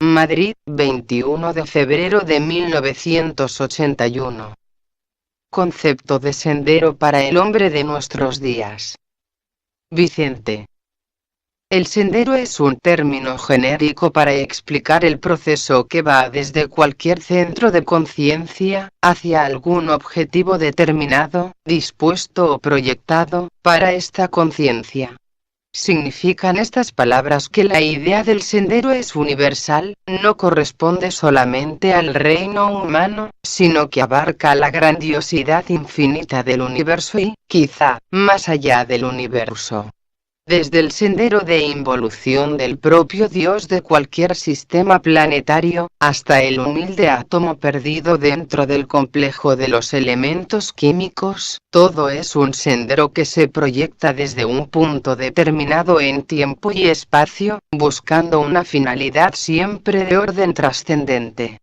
Madrid, 21 de febrero de 1981. Concepto de sendero para el hombre de nuestros días. Vicente. El sendero es un término genérico para explicar el proceso que va desde cualquier centro de conciencia, hacia algún objetivo determinado, dispuesto o proyectado, para esta conciencia. Significan estas palabras que la idea del sendero es universal, no corresponde solamente al reino humano, sino que abarca la grandiosidad infinita del universo y, quizá, más allá del universo. Desde el sendero de involución del propio Dios de cualquier sistema planetario, hasta el humilde átomo perdido dentro del complejo de los elementos químicos, todo es un sendero que se proyecta desde un punto determinado en tiempo y espacio, buscando una finalidad siempre de orden trascendente.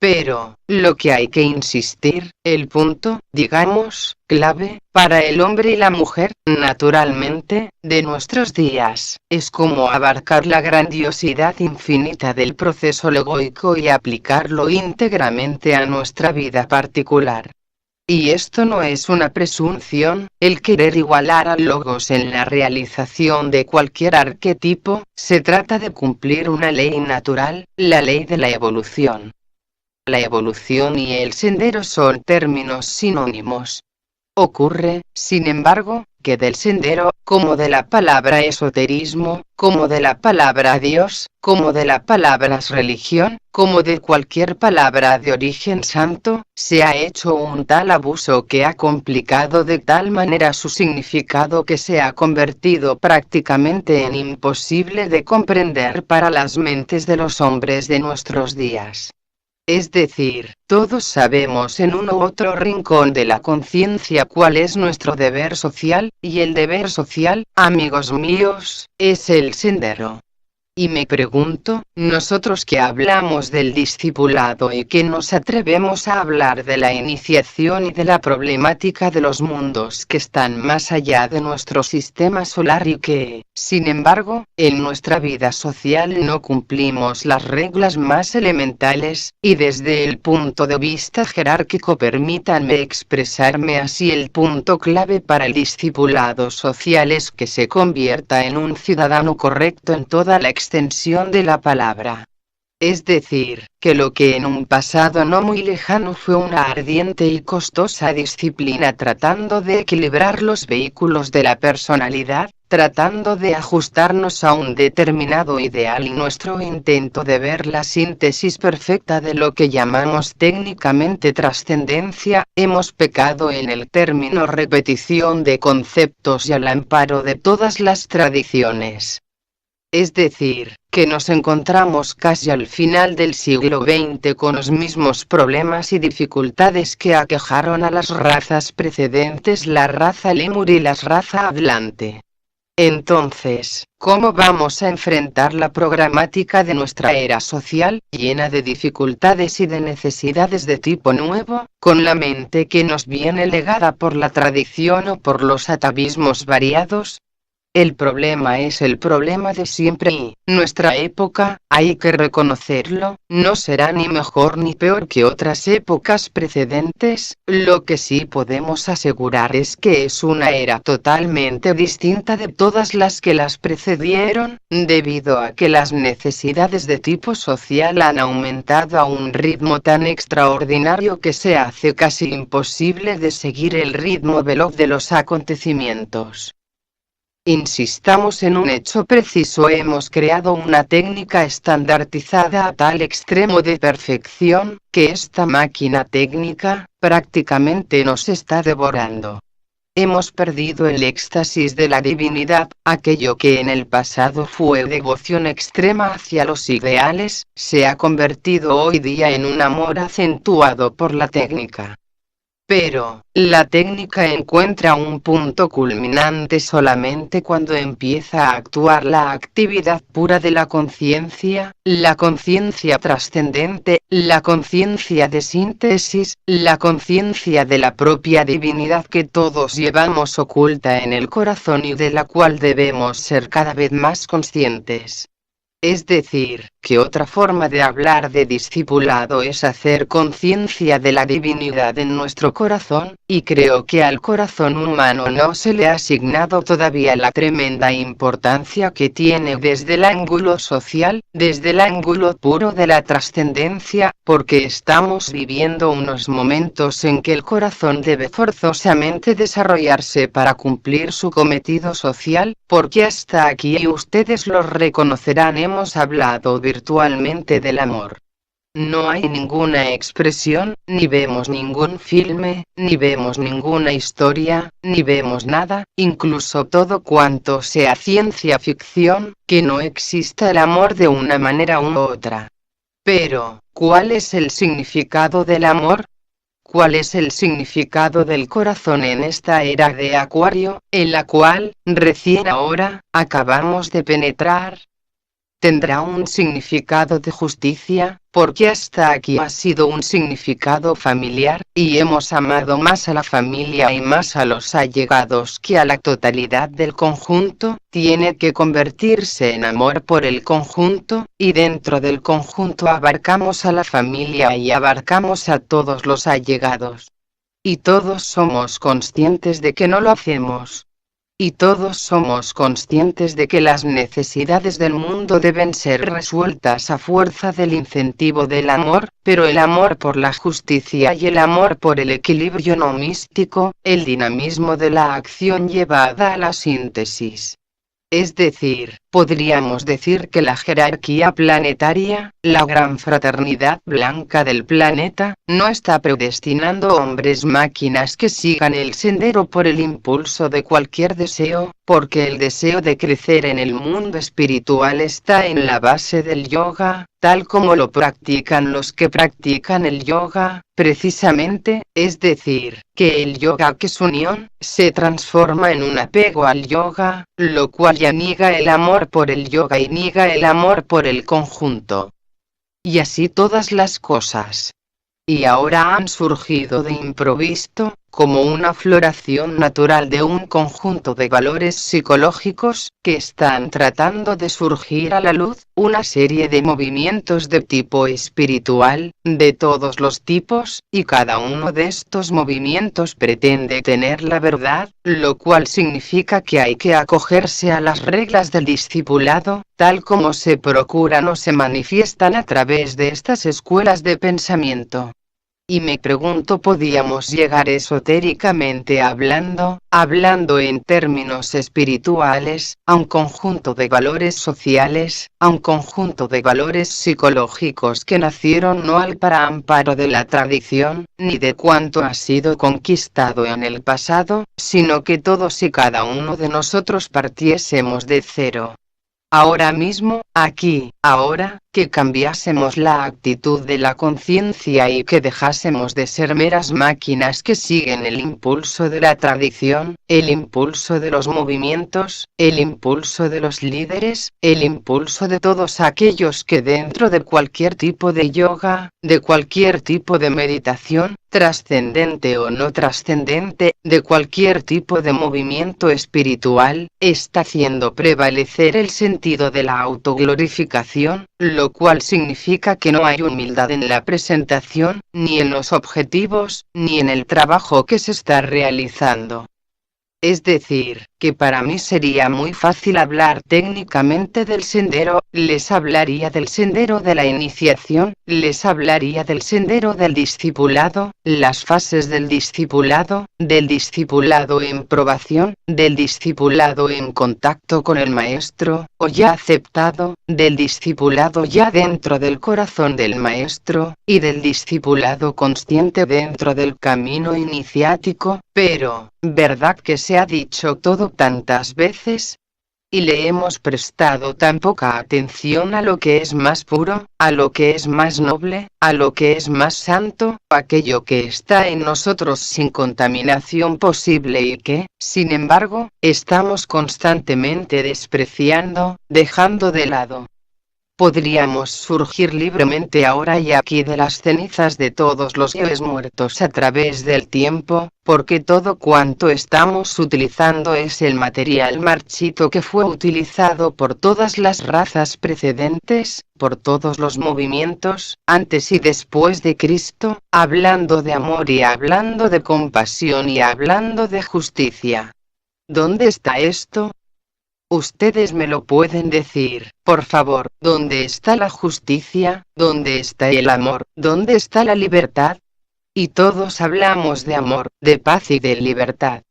Pero, lo que hay que insistir, el punto, digamos, clave, para el hombre y la mujer, naturalmente, de nuestros días, es cómo abarcar la grandiosidad infinita del proceso logoico y aplicarlo íntegramente a nuestra vida particular. Y esto no es una presunción, el querer igualar al logos en la realización de cualquier arquetipo, se trata de cumplir una ley natural, la ley de la evolución. La evolución y el sendero son términos sinónimos. Ocurre, sin embargo, que del sendero, como de la palabra esoterismo, como de la palabra Dios, como de la palabra religión, como de cualquier palabra de origen santo, se ha hecho un tal abuso que ha complicado de tal manera su significado que se ha convertido prácticamente en imposible de comprender para las mentes de los hombres de nuestros días. Es decir, todos sabemos en uno u otro rincón de la conciencia cuál es nuestro deber social, y el deber social, amigos míos, es el sendero. Y me pregunto, nosotros que hablamos del discipulado y que nos atrevemos a hablar de la iniciación y de la problemática de los mundos que están más allá de nuestro sistema solar y que, sin embargo, en nuestra vida social no cumplimos las reglas más elementales, y desde el punto de vista jerárquico permítanme expresarme así, el punto clave para el discipulado social es que se convierta en un ciudadano correcto en toda la extensión de la palabra. Es decir, que lo que en un pasado no muy lejano fue una ardiente y costosa disciplina tratando de equilibrar los vehículos de la personalidad, tratando de ajustarnos a un determinado ideal y nuestro intento de ver la síntesis perfecta de lo que llamamos técnicamente trascendencia, hemos pecado en el término repetición de conceptos y al amparo de todas las tradiciones. Es decir, que nos encontramos casi al final del siglo XX con los mismos problemas y dificultades que aquejaron a las razas precedentes, la raza lémur y la raza hablante. Entonces, ¿cómo vamos a enfrentar la programática de nuestra era social, llena de dificultades y de necesidades de tipo nuevo, con la mente que nos viene legada por la tradición o por los atavismos variados? El problema es el problema de siempre y, nuestra época, hay que reconocerlo, no será ni mejor ni peor que otras épocas precedentes, lo que sí podemos asegurar es que es una era totalmente distinta de todas las que las precedieron, debido a que las necesidades de tipo social han aumentado a un ritmo tan extraordinario que se hace casi imposible de seguir el ritmo veloz de los acontecimientos. Insistamos en un hecho preciso: hemos creado una técnica estandarizada a tal extremo de perfección, que esta máquina técnica, prácticamente nos está devorando. Hemos perdido el éxtasis de la divinidad, aquello que en el pasado fue devoción extrema hacia los ideales, se ha convertido hoy día en un amor acentuado por la técnica. Pero, la técnica encuentra un punto culminante solamente cuando empieza a actuar la actividad pura de la conciencia trascendente, la conciencia de síntesis, la conciencia de la propia divinidad que todos llevamos oculta en el corazón y de la cual debemos ser cada vez más conscientes. Es decir, que otra forma de hablar de discipulado es hacer conciencia de la divinidad en nuestro corazón, y creo que al corazón humano no se le ha asignado todavía la tremenda importancia que tiene desde el ángulo social, desde el ángulo puro de la trascendencia, porque estamos viviendo unos momentos en que el corazón debe forzosamente desarrollarse para cumplir su cometido social, porque hasta aquí, y ustedes lo reconocerán, hemos hablado virtualmente del amor. No hay ninguna expresión, ni vemos ningún filme, ni vemos ninguna historia, ni vemos nada, incluso todo cuanto sea ciencia ficción, que no exista el amor de una manera u otra. Pero, ¿cuál es el significado del amor? ¿Cuál es el significado del corazón en esta era de Acuario, en la cual, recién ahora, acabamos de penetrar? Tendrá un significado de justicia, porque hasta aquí ha sido un significado familiar, y hemos amado más a la familia y más a los allegados que a la totalidad del conjunto. Tiene que convertirse en amor por el conjunto, y dentro del conjunto abarcamos a la familia y abarcamos a todos los allegados. Y todos somos conscientes de que no lo hacemos. Y todos somos conscientes de que las necesidades del mundo deben ser resueltas a fuerza del incentivo del amor, pero el amor por la justicia y el amor por el equilibrio no místico, el dinamismo de la acción llevada a la síntesis. Es decir, podríamos decir que la jerarquía planetaria, la gran fraternidad blanca del planeta, no está predestinando hombres máquinas que sigan el sendero por el impulso de cualquier deseo, porque el deseo de crecer en el mundo espiritual está en la base del yoga, tal como lo practican los que practican el yoga, precisamente, es decir, que el yoga, que es unión, se transforma en un apego al yoga, lo cual ya niega el amor por el yoga y niega el amor por el conjunto. Y así todas las cosas. Y ahora han surgido de improviso, como una floración natural de un conjunto de valores psicológicos, que están tratando de surgir a la luz, una serie de movimientos de tipo espiritual, de todos los tipos, y cada uno de estos movimientos pretende tener la verdad, lo cual significa que hay que acogerse a las reglas del discipulado, tal como se procuran o se manifiestan a través de estas escuelas de pensamiento. Y me pregunto, ¿podíamos llegar esotéricamente hablando en términos espirituales, a un conjunto de valores sociales, a un conjunto de valores psicológicos que nacieron no al amparo de la tradición, ni de cuanto ha sido conquistado en el pasado, sino que todos y cada uno de nosotros partiésemos de cero? Ahora mismo, aquí, ahora, que cambiásemos la actitud de la conciencia y que dejásemos de ser meras máquinas que siguen el impulso de la tradición, el impulso de los movimientos, el impulso de los líderes, el impulso de todos aquellos que dentro de cualquier tipo de yoga, de cualquier tipo de meditación, trascendente o no trascendente, de cualquier tipo de movimiento espiritual, está haciendo prevalecer el sentido de la autoglorificación, lo cual significa que no hay humildad en la presentación, ni en los objetivos, ni en el trabajo que se está realizando. Es decir, que para mí sería muy fácil hablar técnicamente del sendero, les hablaría del sendero de la iniciación, les hablaría del sendero del discipulado, las fases del discipulado en probación, del discipulado en contacto con el maestro, o ya aceptado, del discipulado ya dentro del corazón del maestro, y del discipulado consciente dentro del camino iniciático, pero, ¿verdad que se ha dicho todo tantas veces? Y le hemos prestado tan poca atención a lo que es más puro, a lo que es más noble, a lo que es más santo, aquello que está en nosotros sin contaminación posible y que, sin embargo, estamos constantemente despreciando, dejando de lado. Podríamos surgir libremente ahora y aquí de las cenizas de todos los yoes muertos a través del tiempo, porque todo cuanto estamos utilizando es el material marchito que fue utilizado por todas las razas precedentes, por todos los movimientos, antes y después de Cristo, hablando de amor y hablando de compasión y hablando de justicia. ¿Dónde está esto? Ustedes me lo pueden decir, por favor, ¿dónde está la justicia? ¿Dónde está el amor? ¿Dónde está la libertad? Y todos hablamos de amor, de paz y de libertad.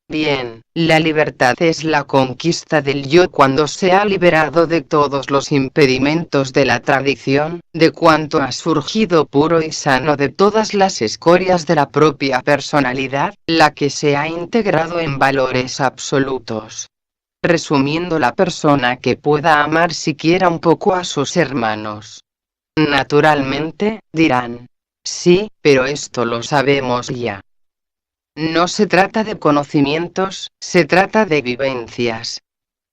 Bien, la libertad es la conquista del yo cuando se ha liberado de todos los impedimentos de la tradición, de cuanto ha surgido puro y sano de todas las escorias de la propia personalidad, la que se ha integrado en valores absolutos. Resumiendo, la persona que pueda amar siquiera un poco a sus hermanos. Naturalmente, dirán. Sí, pero esto lo sabemos ya. No se trata de conocimientos, se trata de vivencias.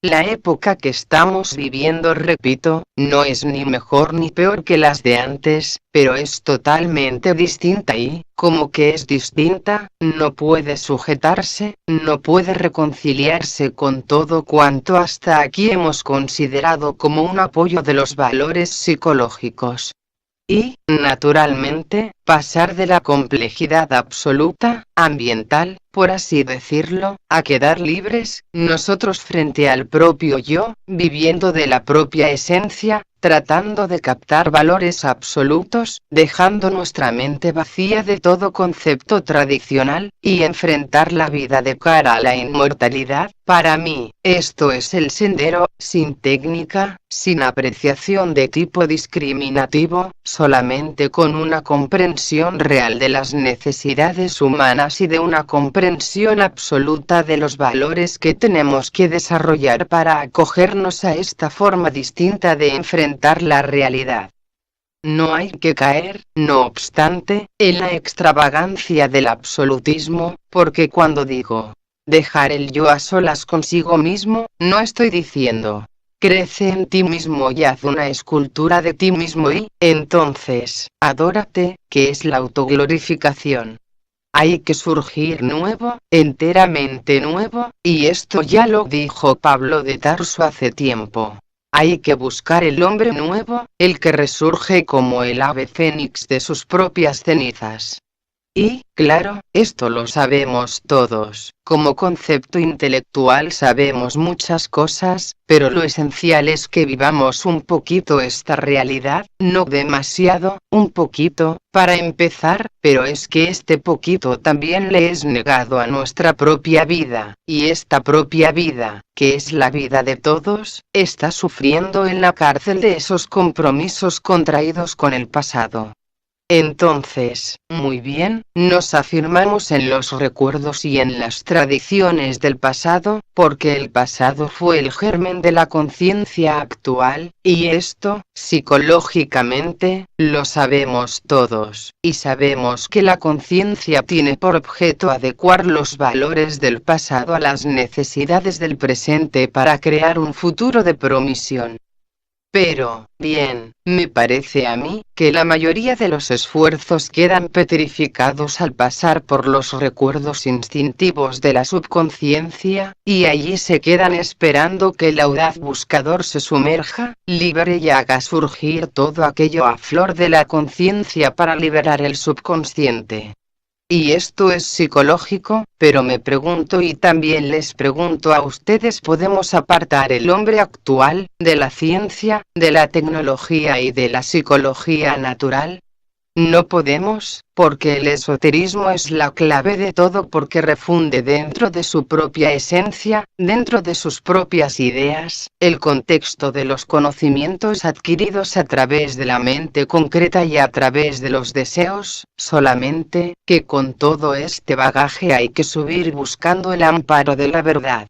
La época que estamos viviendo, repito, no es ni mejor ni peor que las de antes, pero es totalmente distinta y, como que es distinta, no puede sujetarse, no puede reconciliarse con todo cuanto hasta aquí hemos considerado como un apoyo de los valores psicológicos. Y, naturalmente, pasar de la complejidad absoluta, ambiental, por así decirlo, a quedar libres, nosotros frente al propio yo, viviendo de la propia esencia, tratando de captar valores absolutos, dejando nuestra mente vacía de todo concepto tradicional, y enfrentar la vida de cara a la inmortalidad. Para mí, esto es el sendero, sin técnica, sin apreciación de tipo discriminativo, solamente con una comprensión real de las necesidades humanas y de una comprensión absoluta de los valores que tenemos que desarrollar para acogernos a esta forma distinta de enfrentar la realidad. No hay que caer, no obstante, en la extravagancia del absolutismo, porque cuando digo dejar el yo a solas consigo mismo, no estoy diciendo crece en ti mismo y haz una escultura de ti mismo y, entonces, adórate, que es la autoglorificación. Hay que surgir nuevo, enteramente nuevo, y esto ya lo dijo Pablo de Tarso hace tiempo. Hay que buscar el hombre nuevo, el que resurge como el ave fénix de sus propias cenizas. Y, claro, esto lo sabemos todos. Como concepto intelectual sabemos muchas cosas, pero lo esencial es que vivamos un poquito esta realidad, no demasiado, un poquito, para empezar, pero es que este poquito también le es negado a nuestra propia vida, y esta propia vida, que es la vida de todos, está sufriendo en la cárcel de esos compromisos contraídos con el pasado. Entonces, muy bien, nos afirmamos en los recuerdos y en las tradiciones del pasado, porque el pasado fue el germen de la conciencia actual, y esto, psicológicamente, lo sabemos todos, y sabemos que la conciencia tiene por objeto adecuar los valores del pasado a las necesidades del presente para crear un futuro de promisión. Pero, bien, me parece a mí, que la mayoría de los esfuerzos quedan petrificados al pasar por los recuerdos instintivos de la subconsciencia, y allí se quedan esperando que el audaz buscador se sumerja, libere y haga surgir todo aquello a flor de la conciencia para liberar el subconsciente. Y esto es psicológico, pero me pregunto y también les pregunto a ustedes, ¿podemos apartar el hombre actual, de la ciencia, de la tecnología y de la psicología natural? No podemos, porque el esoterismo es la clave de todo, porque refunde dentro de su propia esencia, dentro de sus propias ideas, el contexto de los conocimientos adquiridos a través de la mente concreta y a través de los deseos, solamente, que con todo este bagaje hay que subir buscando el amparo de la verdad.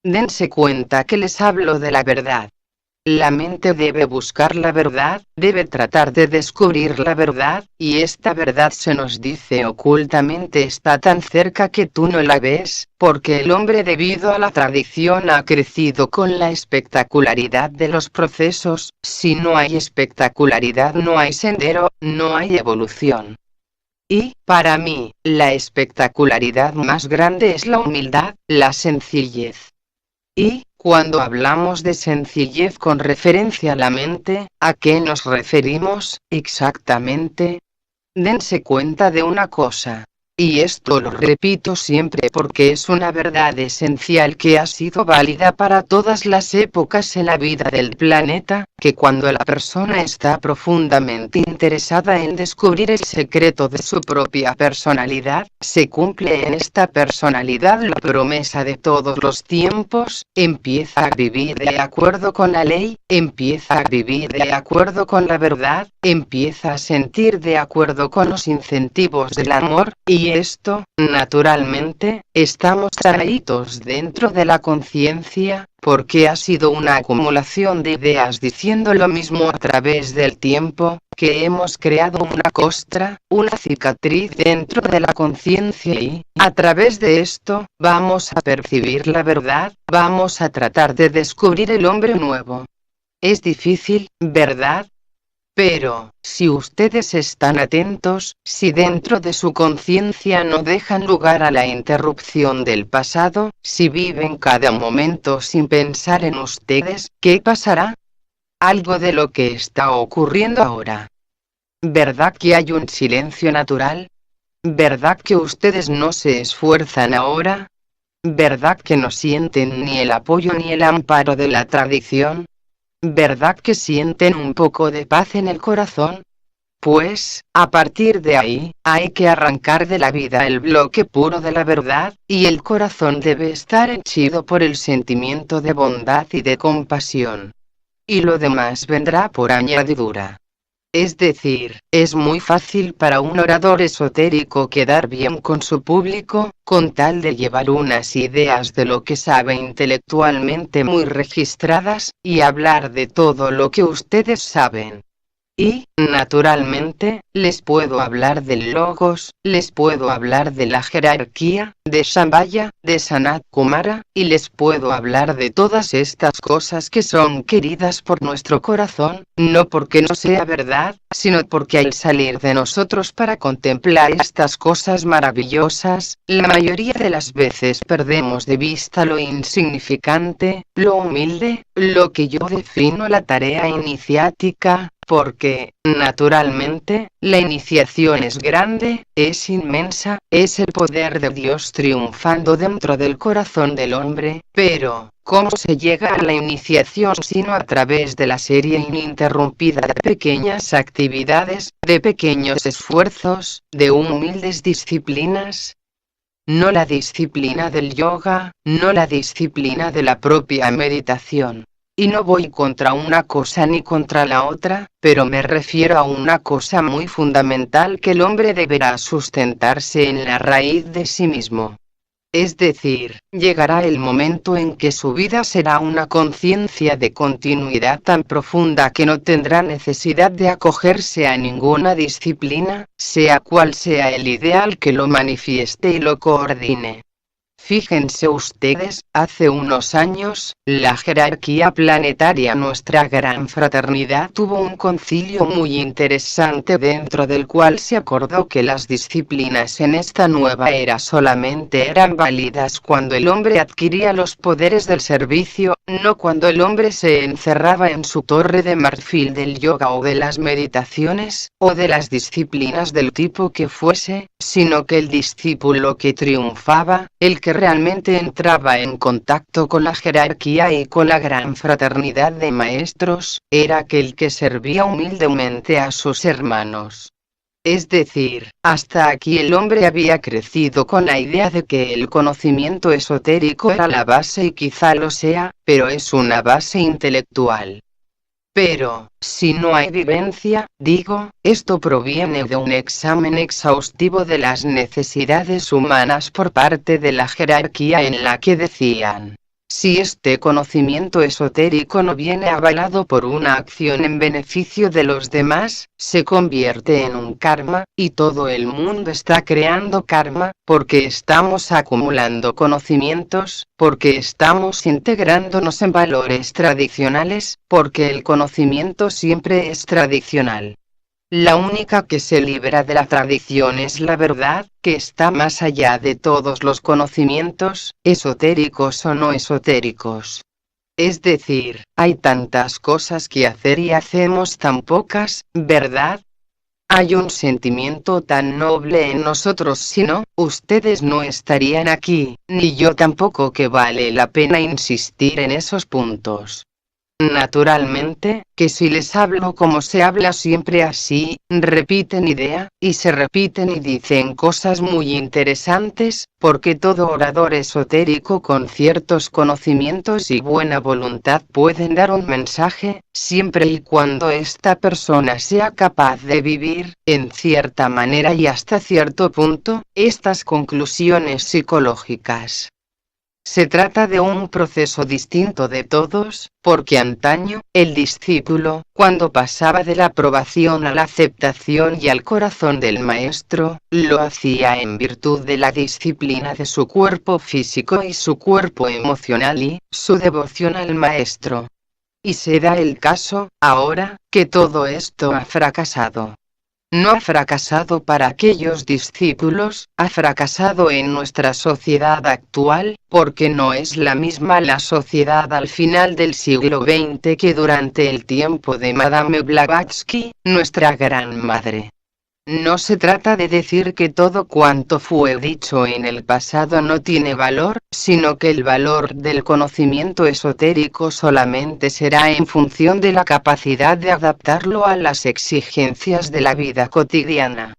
Dense cuenta que les hablo de la verdad. La mente debe buscar la verdad, debe tratar de descubrir la verdad, y esta verdad se nos dice ocultamente está tan cerca que tú no la ves, porque el hombre debido a la tradición ha crecido con la espectacularidad de los procesos. Si no hay espectacularidad no hay sendero, no hay evolución. Y, para mí, la espectacularidad más grande es la humildad, la sencillez. Y, cuando hablamos de sencillez con referencia a la mente, ¿a qué nos referimos, exactamente? Dense cuenta de una cosa. Y esto lo repito siempre porque es una verdad esencial que ha sido válida para todas las épocas en la vida del planeta, que cuando la persona está profundamente interesada en descubrir el secreto de su propia personalidad, se cumple en esta personalidad la promesa de todos los tiempos, empieza a vivir de acuerdo con la ley, empieza a vivir de acuerdo con la verdad, empieza a sentir de acuerdo con los incentivos del amor, y esto, naturalmente, estamos traídos dentro de la conciencia, porque ha sido una acumulación de ideas diciendo lo mismo a través del tiempo, que hemos creado una costra, una cicatriz dentro de la conciencia y, a través de esto, vamos a percibir la verdad, vamos a tratar de descubrir el hombre nuevo. Es difícil, ¿verdad? Pero, si ustedes están atentos, si dentro de su conciencia no dejan lugar a la interrupción del pasado, si viven cada momento sin pensar en ustedes, ¿qué pasará? Algo de lo que está ocurriendo ahora. ¿Verdad que hay un silencio natural? ¿Verdad que ustedes no se esfuerzan ahora? ¿Verdad que no sienten ni el apoyo ni el amparo de la tradición? ¿Verdad que sienten un poco de paz en el corazón? Pues, a partir de ahí, hay que arrancar de la vida el bloque puro de la verdad, y el corazón debe estar henchido por el sentimiento de bondad y de compasión. Y lo demás vendrá por añadidura. Es decir, es muy fácil para un orador esotérico quedar bien con su público, con tal de llevar unas ideas de lo que sabe intelectualmente muy registradas, y hablar de todo lo que ustedes saben. Y, naturalmente, les puedo hablar del logos, les puedo hablar de la jerarquía, de Shambhaya, de Sanat Kumara, y les puedo hablar de todas estas cosas que son queridas por nuestro corazón, no porque no sea verdad, sino porque al salir de nosotros para contemplar estas cosas maravillosas, la mayoría de las veces perdemos de vista lo insignificante, lo humilde, lo que yo defino la tarea iniciática, porque, naturalmente, la iniciación es grande, es inmensa, es el poder de Dios triunfando dentro del corazón del hombre, pero, ¿cómo se llega a la iniciación sino a través de la serie ininterrumpida de pequeñas actividades, de pequeños esfuerzos, de humildes disciplinas? No la disciplina del yoga, no la disciplina de la propia meditación. Y no voy contra una cosa ni contra la otra, pero me refiero a una cosa muy fundamental que el hombre deberá sustentarse en la raíz de sí mismo. Es decir, llegará el momento en que su vida será una conciencia de continuidad tan profunda que no tendrá necesidad de acogerse a ninguna disciplina, sea cual sea el ideal que lo manifieste y lo coordine. Fíjense ustedes, hace unos años, la jerarquía planetaria, nuestra gran fraternidad, tuvo un concilio muy interesante dentro del cual se acordó que las disciplinas en esta nueva era solamente eran válidas cuando el hombre adquiría los poderes del servicio, no cuando el hombre se encerraba en su torre de marfil del yoga o de las meditaciones, o de las disciplinas del tipo que fuese, sino que el discípulo que triunfaba, el que realmente entraba en contacto con la jerarquía y con la gran fraternidad de maestros, era aquel que servía humildemente a sus hermanos. Es decir, hasta aquí el hombre había crecido con la idea de que el conocimiento esotérico era la base y quizá lo sea, pero es una base intelectual. Pero, si no hay vivencia, digo, esto proviene de un examen exhaustivo de las necesidades humanas por parte de la jerarquía en la que decían: Si este conocimiento esotérico no viene avalado por una acción en beneficio de los demás, se convierte en un karma, y todo el mundo está creando karma, porque estamos acumulando conocimientos, porque estamos integrándonos en valores tradicionales, porque el conocimiento siempre es tradicional. La única que se libra de la tradición es la verdad, que está más allá de todos los conocimientos, esotéricos o no esotéricos. Es decir, hay tantas cosas que hacer y hacemos tan pocas, ¿verdad? Hay un sentimiento tan noble en nosotros, si no, ustedes no estarían aquí, ni yo tampoco, que vale la pena insistir en esos puntos. Naturalmente, que si les hablo como se habla siempre así, repiten idea, y se repiten y dicen cosas muy interesantes, porque todo orador esotérico con ciertos conocimientos y buena voluntad pueden dar un mensaje, siempre y cuando esta persona sea capaz de vivir, en cierta manera y hasta cierto punto, estas conclusiones psicológicas. Se trata de un proceso distinto de todos, porque antaño, el discípulo, cuando pasaba de la aprobación a la aceptación y al corazón del maestro, lo hacía en virtud de la disciplina de su cuerpo físico y su cuerpo emocional y su devoción al maestro. Y se da el caso, ahora, que todo esto ha fracasado. No ha fracasado para aquellos discípulos, ha fracasado en nuestra sociedad actual, porque no es la misma la sociedad al final del siglo XX que durante el tiempo de Madame Blavatsky, nuestra gran madre. No se trata de decir que todo cuanto fue dicho en el pasado no tiene valor, sino que el valor del conocimiento esotérico solamente será en función de la capacidad de adaptarlo a las exigencias de la vida cotidiana.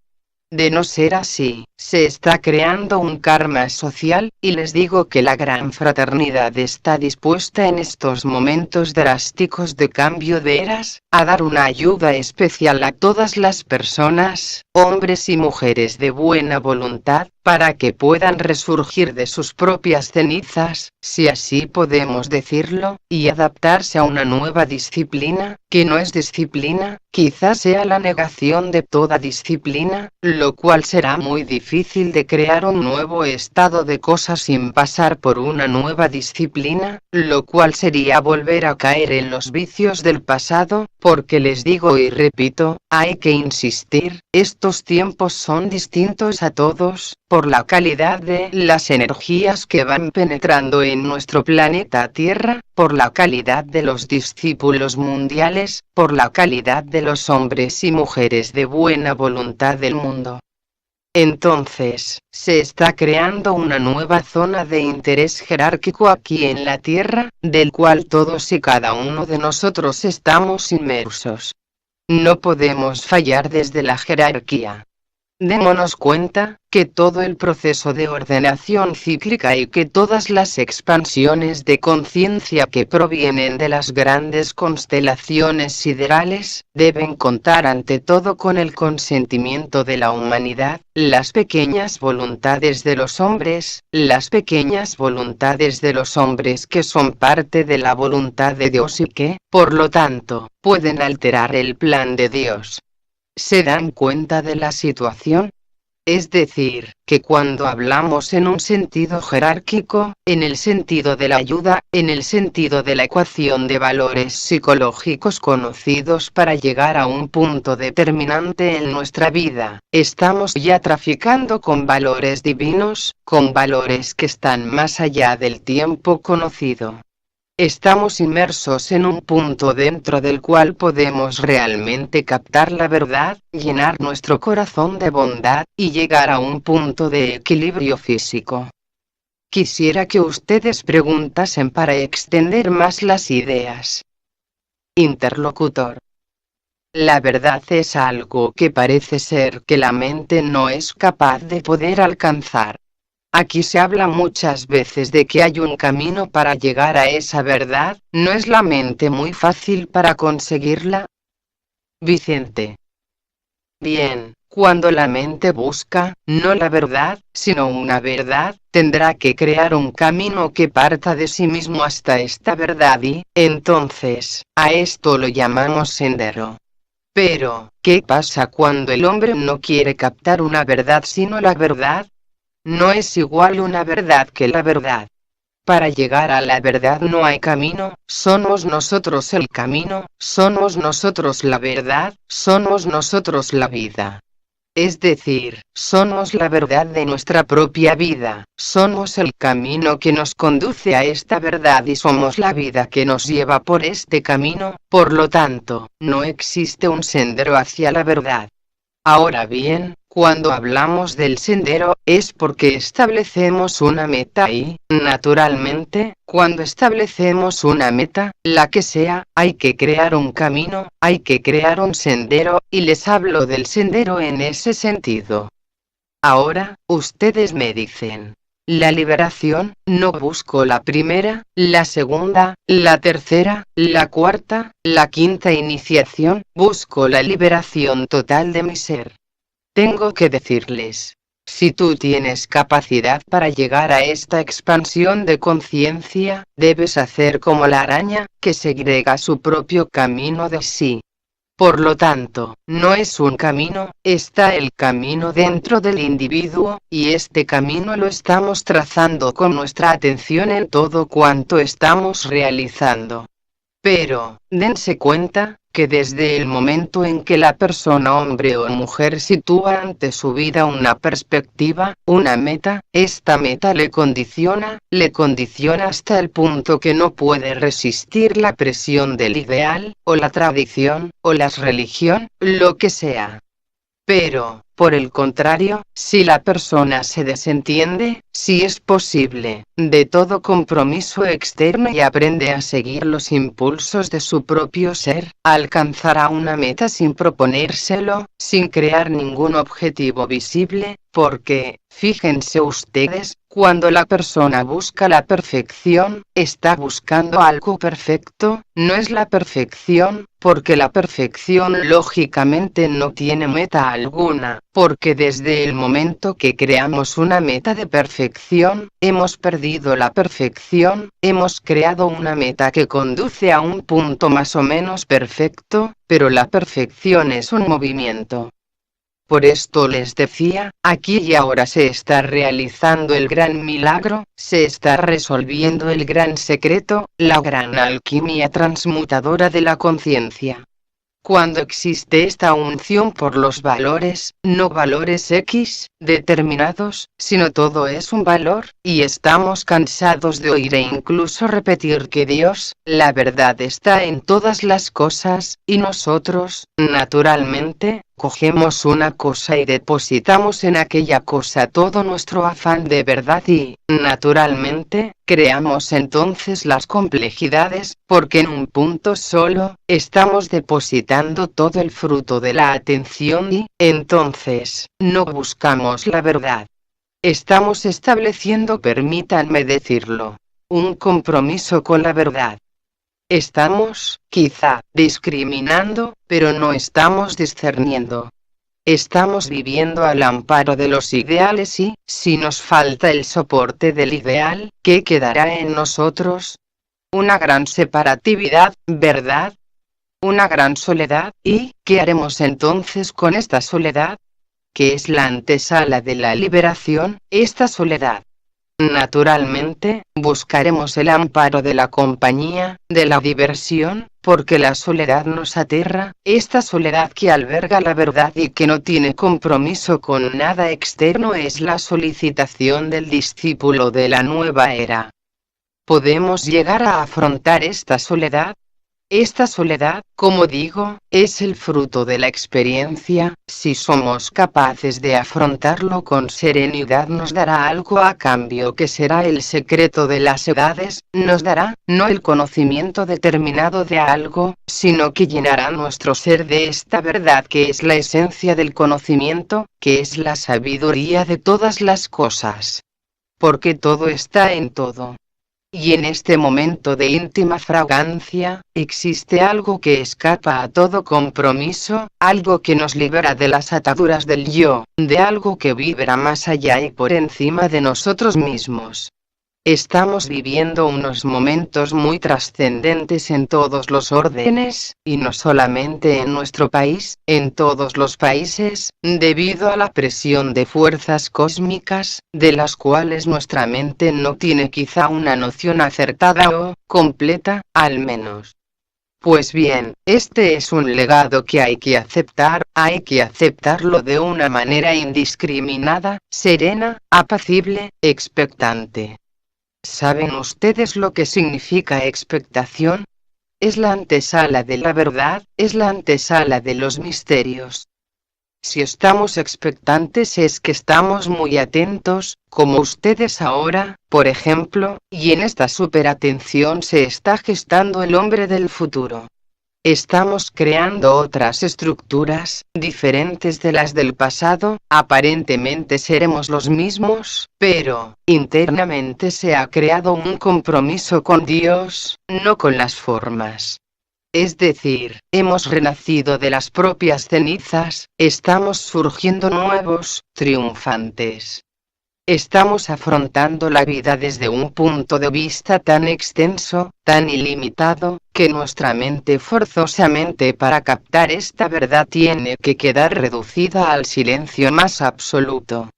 De no ser así, se está creando un karma social, y les digo que la gran fraternidad está dispuesta en estos momentos drásticos de cambio de eras, a dar una ayuda especial a todas las personas, hombres y mujeres de buena voluntad, para que puedan resurgir de sus propias cenizas, si así podemos decirlo, y adaptarse a una nueva disciplina, que no es disciplina, quizás sea la negación de toda disciplina, lo cual será muy difícil de crear un nuevo estado de cosas sin pasar por una nueva disciplina, lo cual sería volver a caer en los vicios del pasado, porque les digo y repito, hay que insistir, estos tiempos son distintos a todos, por la calidad de las energías que van penetrando en nuestro planeta Tierra, por la calidad de los discípulos mundiales, por la calidad de los hombres y mujeres de buena voluntad del mundo. Entonces, se está creando una nueva zona de interés jerárquico aquí en la Tierra, del cual todos y cada uno de nosotros estamos inmersos. No podemos fallar desde la jerarquía. Démonos cuenta, que todo el proceso de ordenación cíclica y que todas las expansiones de conciencia que provienen de las grandes constelaciones siderales, deben contar ante todo con el consentimiento de la humanidad, las pequeñas voluntades de los hombres, las pequeñas voluntades de los hombres que son parte de la voluntad de Dios y que, por lo tanto, pueden alterar el plan de Dios. ¿Se dan cuenta de la situación? Es decir, que cuando hablamos en un sentido jerárquico, en el sentido de la ayuda, en el sentido de la ecuación de valores psicológicos conocidos para llegar a un punto determinante en nuestra vida, estamos ya traficando con valores divinos, con valores que están más allá del tiempo conocido. Estamos inmersos en un punto dentro del cual podemos realmente captar la verdad, llenar nuestro corazón de bondad, y llegar a un punto de equilibrio físico. Quisiera que ustedes preguntasen para extender más las ideas. Interlocutor. La verdad es algo que parece ser que la mente no es capaz de poder alcanzar. Aquí se habla muchas veces de que hay un camino para llegar a esa verdad, ¿no es la mente muy fácil para conseguirla? Vicente. Bien, Cuando la mente busca, no la verdad, sino una verdad, tendrá que crear un camino que parta de sí mismo hasta esta verdad y, entonces, a esto lo llamamos sendero. Pero, ¿qué pasa cuando el hombre no quiere captar una verdad sino la verdad? No es igual una verdad que la verdad. Para llegar a la verdad no hay camino, somos nosotros el camino, somos nosotros la verdad, somos nosotros la vida. Es decir, somos la verdad de nuestra propia vida, somos el camino que nos conduce a esta verdad y somos la vida que nos lleva por este camino, por lo tanto, no existe un sendero hacia la verdad. Ahora bien, cuando hablamos del sendero, es porque establecemos una meta y, naturalmente, cuando establecemos una meta, la que sea, hay que crear un camino, hay que crear un sendero, y les hablo del sendero en ese sentido. Ahora, ustedes me dicen. La liberación, no busco la primera, la segunda, la tercera, la cuarta, la quinta iniciación, busco la liberación total de mi ser. Tengo que decirles, si tú tienes capacidad para llegar a esta expansión de conciencia, debes hacer como la araña, que segrega su propio camino de sí. Por lo tanto, no es un camino, está el camino dentro del individuo, y este camino lo estamos trazando con nuestra atención en todo cuanto estamos realizando. Pero, dense cuenta, que desde el momento en que la persona hombre o mujer sitúa ante su vida una perspectiva, una meta, esta meta le condiciona hasta el punto que no puede resistir la presión del ideal, o la tradición, o la religión, lo que sea. Pero, por el contrario, si la persona se desentiende, si es posible, de todo compromiso externo y aprende a seguir los impulsos de su propio ser, alcanzará una meta sin proponérselo, sin crear ningún objetivo visible, porque, fíjense ustedes, cuando la persona busca la perfección, está buscando algo perfecto, no es la perfección, porque la perfección lógicamente no tiene meta alguna, porque desde el momento que creamos una meta de perfección, hemos perdido la perfección, hemos creado una meta que conduce a un punto más o menos perfecto, pero la perfección es un movimiento. Por esto les decía, aquí y ahora se está realizando el gran milagro, se está resolviendo el gran secreto, la gran alquimia transmutadora de la conciencia. Cuando existe esta unción por los valores, no valores X, determinados, sino todo es un valor, y estamos cansados de oír e incluso repetir que Dios, la verdad está en todas las cosas, y nosotros, naturalmente, cogemos una cosa y depositamos en aquella cosa todo nuestro afán de verdad y, naturalmente, creamos entonces las complejidades, porque en un punto solo, estamos depositando todo el fruto de la atención y, entonces, no buscamos la verdad. Estamos estableciendo, permítanme decirlo, un compromiso con la verdad. Estamos, quizá, discriminando, pero no estamos discerniendo. Estamos viviendo al amparo de los ideales y, si nos falta el soporte del ideal, ¿qué quedará en nosotros? Una gran separatividad, ¿verdad? Una gran soledad, ¿y qué haremos entonces con esta soledad? ¿Qué es la antesala de la liberación, esta soledad? Naturalmente, buscaremos el amparo de la compañía, de la diversión, porque la soledad nos aterra, esta soledad que alberga la verdad y que no tiene compromiso con nada externo es la solicitación del discípulo de la nueva era. ¿Podemos llegar a afrontar esta soledad? Esta soledad, como digo, es el fruto de la experiencia, si somos capaces de afrontarlo con serenidad nos dará algo a cambio que será el secreto de las edades, nos dará, no el conocimiento determinado de algo, sino que llenará nuestro ser de esta verdad que es la esencia del conocimiento, que es la sabiduría de todas las cosas. Porque todo está en todo. Y en este momento de íntima fragancia, existe algo que escapa a todo compromiso, algo que nos libera de las ataduras del yo, de algo que vibra más allá y por encima de nosotros mismos. Estamos viviendo unos momentos muy trascendentes en todos los órdenes, y no solamente en nuestro país, en todos los países, debido a la presión de fuerzas cósmicas, de las cuales nuestra mente no tiene quizá una noción acertada o completa, al menos. Pues bien, este es un legado que hay que aceptarlo de una manera indiscriminada, serena, apacible, expectante. ¿Saben ustedes lo que significa expectación? Es la antesala de la verdad, es la antesala de los misterios. Si estamos expectantes es que estamos muy atentos, como ustedes ahora, por ejemplo, y en esta superatención se está gestando el hombre del futuro. Estamos creando otras estructuras, diferentes de las del pasado, aparentemente seremos los mismos, pero, internamente se ha creado un compromiso con Dios, no con las formas. Es decir, hemos renacido de las propias cenizas, estamos surgiendo nuevos, triunfantes. Estamos afrontando la vida desde un punto de vista tan extenso, tan ilimitado, que nuestra mente forzosamente para captar esta verdad tiene que quedar reducida al silencio más absoluto.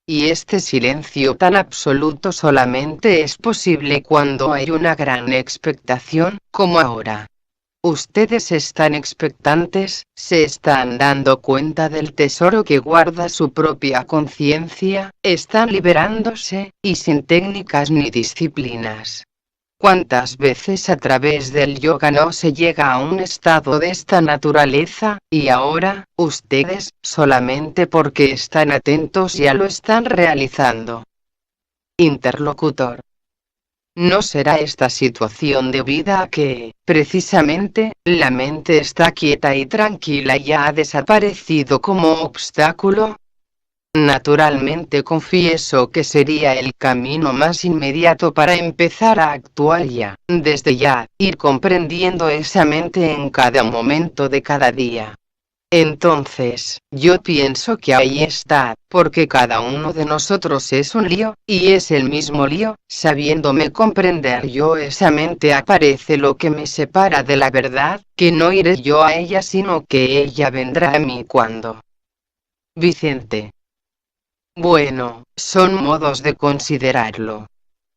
Y este silencio tan absoluto solamente es posible cuando hay una gran expectación, como ahora. Ustedes están expectantes, se están dando cuenta del tesoro que guarda su propia conciencia, están liberándose, y sin técnicas ni disciplinas. ¿Cuántas veces a través del yoga no se llega a un estado de esta naturaleza, y ahora, ustedes, solamente porque están atentos ya lo están realizando? Interlocutor. ¿No será esta situación debida a que, precisamente, la mente está quieta y tranquila y ya ha desaparecido como obstáculo? Naturalmente confieso que sería el camino más inmediato para empezar a actuar ya, desde ya, ir comprendiendo esa mente en cada momento de cada día. Entonces, yo pienso que ahí está, porque cada uno de nosotros es un lío, y es el mismo lío, sabiéndome comprender yo esa mente aparece lo que me separa de la verdad, que no iré yo a ella sino que ella vendrá a mí cuando. Vicente. Bueno, son modos de considerarlo.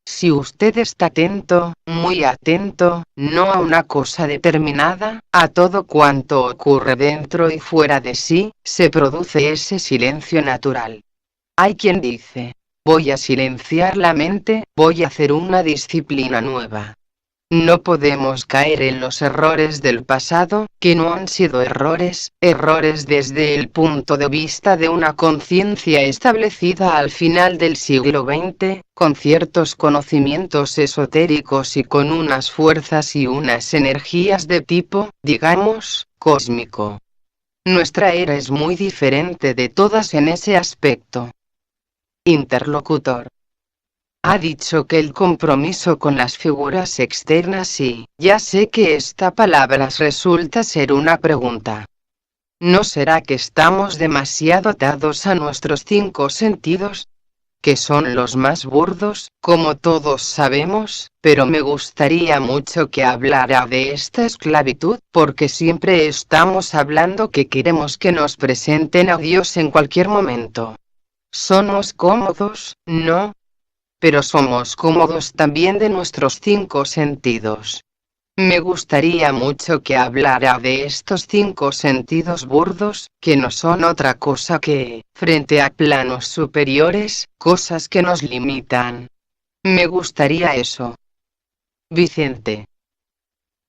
Si usted está atento, muy atento, no a una cosa determinada, a todo cuanto ocurre dentro y fuera de sí, se produce ese silencio natural. Hay quien dice, voy a silenciar la mente, voy a hacer una disciplina nueva. No podemos caer en los errores del pasado, que no han sido errores, errores desde el punto de vista de una conciencia establecida al final del siglo XX, con ciertos conocimientos esotéricos y con unas fuerzas y unas energías de tipo, digamos, cósmico. Nuestra era es muy diferente de todas en ese aspecto. Interlocutor. Ha dicho que el compromiso con las figuras externas y, ya sé que esta palabra resulta ser una pregunta. ¿No será que estamos demasiado atados a nuestros 5 sentidos? Que son los más burdos, como todos sabemos, pero me gustaría mucho que hablara de esta esclavitud, porque siempre estamos hablando que queremos que nos presenten a Dios en cualquier momento. Somos cómodos, ¿no? Pero somos cómodos también de nuestros 5 sentidos. Me gustaría mucho que hablara de estos 5 sentidos burdos, que no son otra cosa que, frente a planos superiores, cosas que nos limitan. Me gustaría eso. Vicente.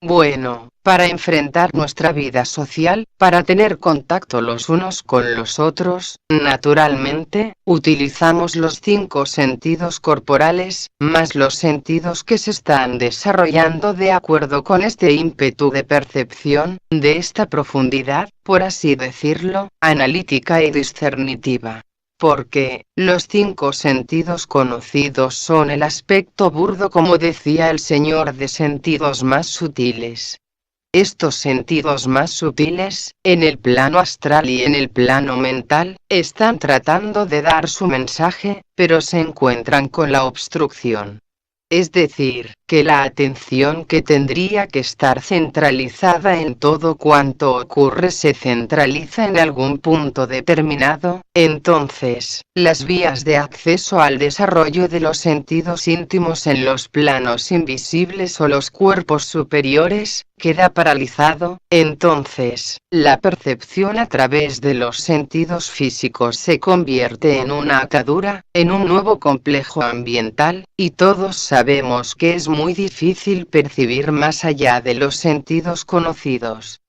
Bueno, para enfrentar nuestra vida social, para tener contacto los unos con los otros, naturalmente, utilizamos los 5 sentidos corporales, más los sentidos que se están desarrollando de acuerdo con este ímpetu de percepción, de esta profundidad, por así decirlo, analítica y discernitiva. porque los 5 sentidos conocidos son el aspecto burdo, como decía el Señor, de sentidos más sutiles. Estos sentidos más sutiles, en el plano astral y en el plano mental, están tratando de dar su mensaje, pero se encuentran con la obstrucción. Es decir, que la atención que tendría que estar centralizada en todo cuanto ocurre se centraliza en algún punto determinado. Entonces, las vías de acceso al desarrollo de los sentidos íntimos en los planos invisibles o los cuerpos superiores, queda paralizado. Entonces, la percepción a través de los sentidos físicos se convierte en una atadura, en un nuevo complejo ambiental, y todos sabemos que es muy difícil percibir más allá de los sentidos conocidos.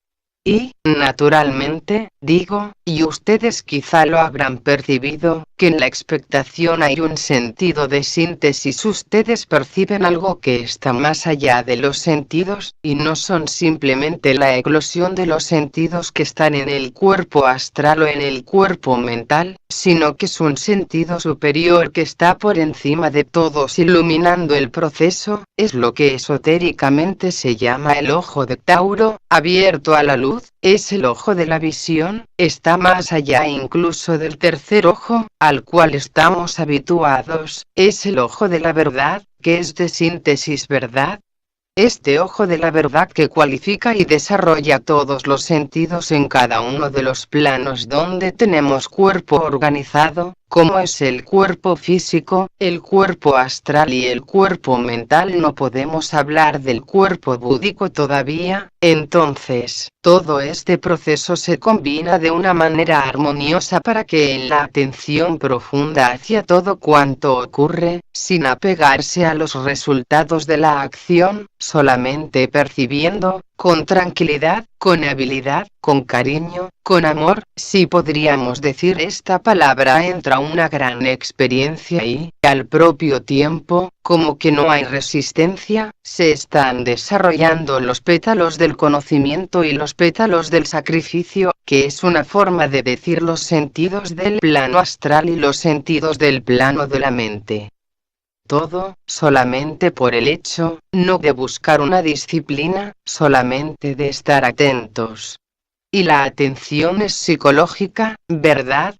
Y, naturalmente, digo, y ustedes quizá lo habrán percibido, que en la expectación hay un sentido de síntesis. Ustedes perciben algo que está más allá de los sentidos, y no son simplemente la eclosión de los sentidos que están en el cuerpo astral o en el cuerpo mental, sino que es un sentido superior que está por encima de todos, iluminando el proceso. Es lo que esotéricamente se llama el ojo de Tauro, abierto a la luz. Es el ojo de la visión, está más allá incluso del tercer ojo, al cual estamos habituados. Es el ojo de la verdad, que es de síntesis verdad. Este ojo de la verdad que cualifica y desarrolla todos los sentidos en cada uno de los planos donde tenemos cuerpo organizado, como es el cuerpo físico, el cuerpo astral y el cuerpo mental. No podemos hablar del cuerpo búdico todavía. Entonces, todo este proceso se combina de una manera armoniosa para que en la atención profunda hacia todo cuanto ocurre, sin apegarse a los resultados de la acción, solamente percibiendo, con tranquilidad, con habilidad, con cariño, con amor, si podríamos decir esta palabra, entra una gran experiencia y, al propio tiempo, como que no hay resistencia, se están desarrollando los pétalos del conocimiento y los pétalos del sacrificio, que es una forma de decir los sentidos del plano astral y los sentidos del plano de la mente. Todo, solamente por el hecho, no de buscar una disciplina, solamente de estar atentos. Y la atención es psicológica, ¿verdad?